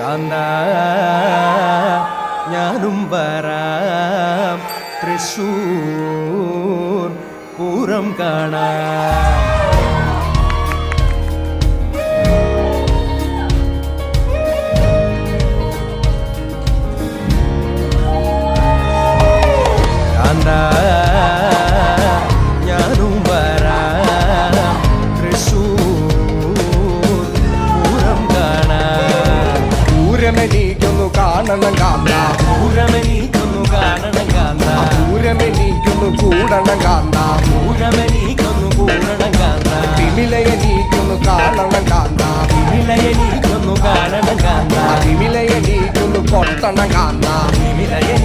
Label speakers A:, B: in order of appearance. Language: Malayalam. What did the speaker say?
A: കാന്ത ഞാനും വരാം തൃശ്ശൂർ പൂരം കാണാം. കാന്ത ഞാനും വരാം തൃശ്ശൂർ പൂരം കാണാം.
B: പൂരമെനിക്കൊന്നു കാണണം കാന്ത,
A: പൂരമെനിക്കൊന്നു കാണണം കാന്ത,
B: പൂരമെനിക്കൊന്നു കൂടണം കാന്ത,
A: പൂരമെനിക്കൊന്നു കൂടണം കാന്ത,
B: തിമിലയെനിക്കൊന്നു കാണണം കാന്ത,
A: വിലയെനിക്കൊന്നു കാണണം കാന്ത,
B: തിമിലയെനിക്കൊന്നു കൊട്ടണം കാന്ത,
A: വിലയെ